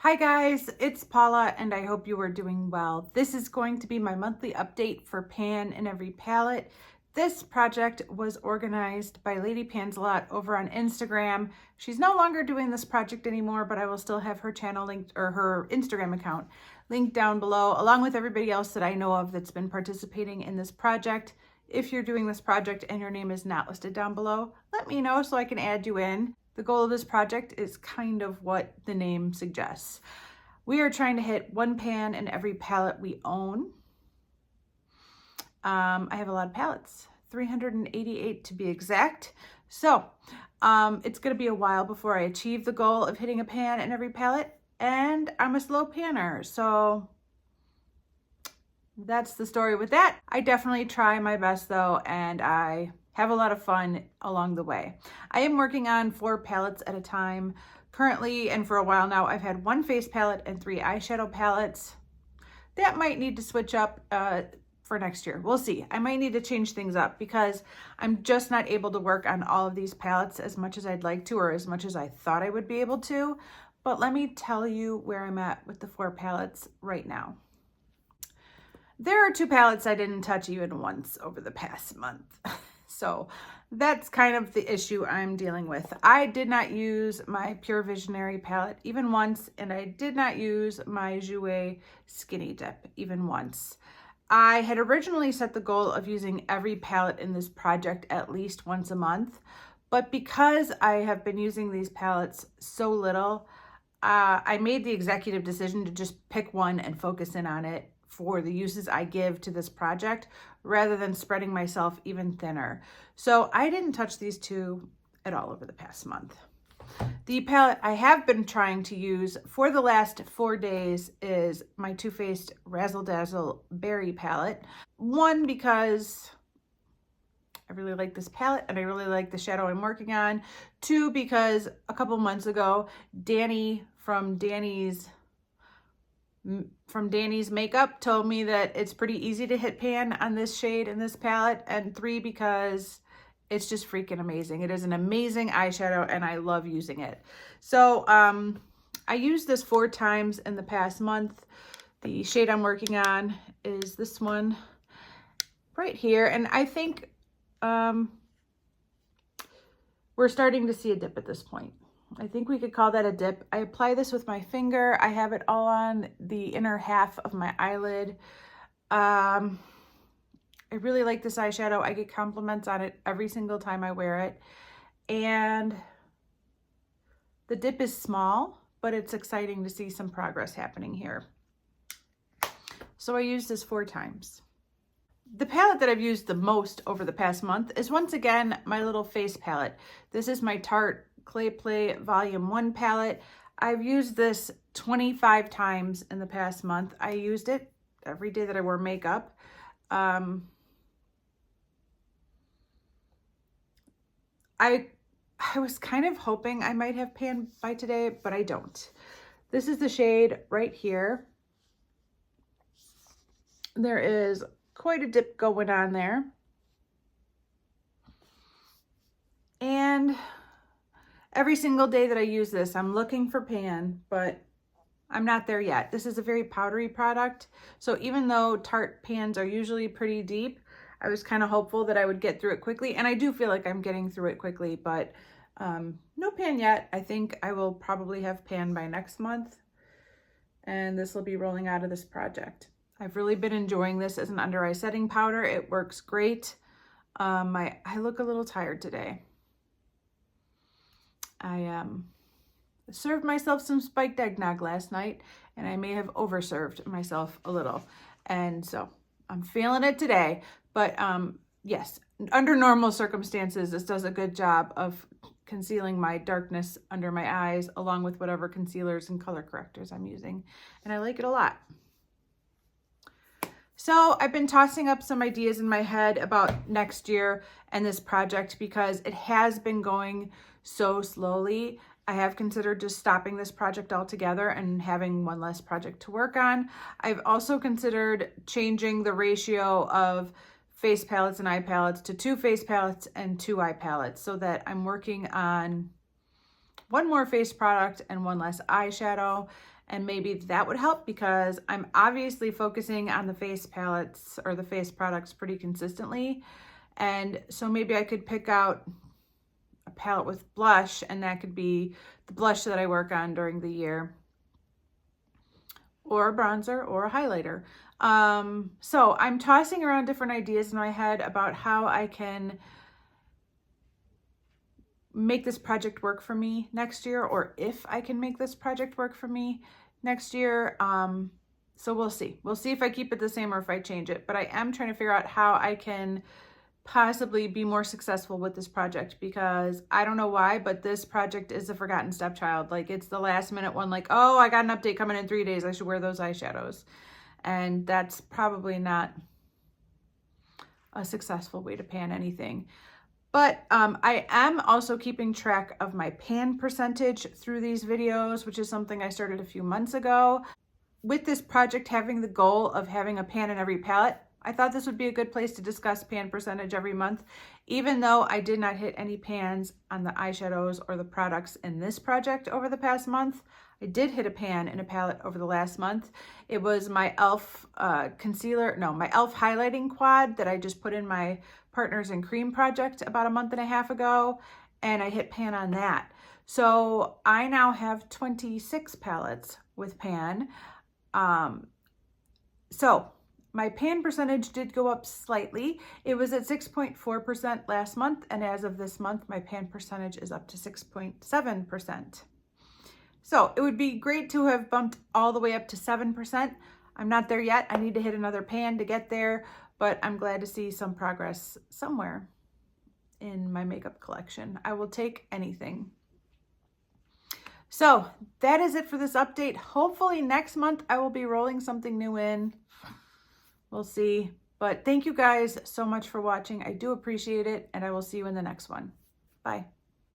Hi guys, it's Paula and I hope you are doing well. This is going to be my monthly update for Pan in Every Palette. This project was organized by Lady Pansalot over on Instagram. She's no longer doing this project anymore, but I will still have her channel linked, or her Instagram account linked down below, along with everybody else that I know of that's been participating in this project. If you're doing this project and your name is not listed down below, let me know so I can add you in. The goal of this project is kind of what the name suggests. We are trying to hit one pan in every palette we own. I have a lot of palettes, 388 to be exact. So it's going to be a while before I achieve the goal of hitting a pan in every palette, and I'm a slow panner, so that's the story with that. I definitely try my best though, and I have a lot of fun along the way. I am working on 4 palettes at a time currently, and for a while now I've had 1 face palette and 3 eyeshadow palettes. That might need to switch up for next year. We'll see. I might need to change things up because I'm just not able to work on all of these palettes as much as I'd like to, or as much as I thought I would be able to. But let me tell you where I'm at with the 4 palettes right now. There are 2 palettes I didn't touch even once over the past month. So that's kind of the issue I'm dealing with. I did not use my Pure Visionary palette even once, and I did not use my Jouer Skinny Dip even once. I had originally set the goal of using every palette in this project at least once a month, but because I have been using these palettes so little, I made the executive decision to just pick one and focus in on it for the uses I give to this project, rather than spreading myself even thinner. So I didn't touch these 2 at all over the past month. The palette I have been trying to use for the last 4 days is my Too Faced Razzle Dazzle Berry palette. 1, because I really like this palette and I really like the shadow I'm working on. 2, because a couple months ago, Danny from Danny's Makeup told me that it's pretty easy to hit pan on this shade in this palette. And 3, because it's just freaking amazing. It is an amazing eyeshadow and I love using it. So I used this 4 times in the past month. The shade I'm working on is this one right here. And I think we're starting to see a dip at this point. I think we could call that a dip. I apply this with my finger. I have it all on the inner half of my eyelid. I really like this eyeshadow. I get compliments on it every single time I wear it. And the dip is small, but it's exciting to see some progress happening here. So I used this 4 times. The palette that I've used the most over the past month is once again my little face palette. This is my Tarte Clay Play Volume 1 palette. I've used this 25 times in the past month. I used it every day that I wore makeup. I was kind of hoping I might have pan by today, but I don't. This is the shade right here. There is quite a dip going on there. And every single day that I use this, I'm looking for pan, but I'm not there yet. This is a very powdery product. So even though Tarte pans are usually pretty deep, I was kind of hopeful that I would get through it quickly. And I do feel like I'm getting through it quickly, but no pan yet. I think I will probably have pan by next month. And this will be rolling out of this project. I've really been enjoying this as an under eye setting powder. It works great. I look a little tired today. I served myself some spiked eggnog last night, and I may have overserved myself a little. And so I'm feeling it today. But yes, under normal circumstances, this does a good job of concealing my darkness under my eyes, along with whatever concealers and color correctors I'm using. And I like it a lot. So I've been tossing up some ideas in my head about next year and this project because it has been going so slowly. I have considered just stopping this project altogether and having one less project to work on. I've also considered changing the ratio of face palettes and eye palettes to 2 face palettes and 2 eye palettes, so that I'm working on one more face product and one less eyeshadow. And maybe that would help because I'm obviously focusing on the face palettes or the face products pretty consistently. And so maybe I could pick out a palette with blush, and that could be the blush that I work on during the year, or a bronzer or a highlighter. So I'm tossing around different ideas in my head about how I can make this project work for me next year, or if I can make this project work for me next year. So we'll see. We'll see if I keep it the same or if I change it, but I am trying to figure out how I can possibly be more successful with this project, because I don't know why, but this project is a forgotten stepchild. Like, it's the last minute one, like, oh, I got an update coming in 3 days, I should wear those eyeshadows. And that's probably not a successful way to pan anything. But I am also keeping track of my pan percentage through these videos, which is something I started a few months ago. With this project having the goal of having a pan in every palette, I thought this would be a good place to discuss pan percentage every month. Even though I did not hit any pans on the eyeshadows or the products in this project over the past month, I did hit a pan in a palette over the last month. It was my e.l.f. my e.l.f. highlighting quad that I just put in my Partners in Cream project about a month and a half ago, and I hit pan on that. So I now have 26 palettes with pan. So my pan percentage did go up slightly. It was at 6.4% last month, and as of this month, my pan percentage is up to 6.7%. So it would be great to have bumped all the way up to 7%. I'm not there yet. I need to hit another pan to get there, but I'm glad to see some progress somewhere in my makeup collection. I will take anything. So that is it for this update. Hopefully next month I will be rolling something new in. We'll see. But thank you guys so much for watching. I do appreciate it, and I will see you in the next one. Bye.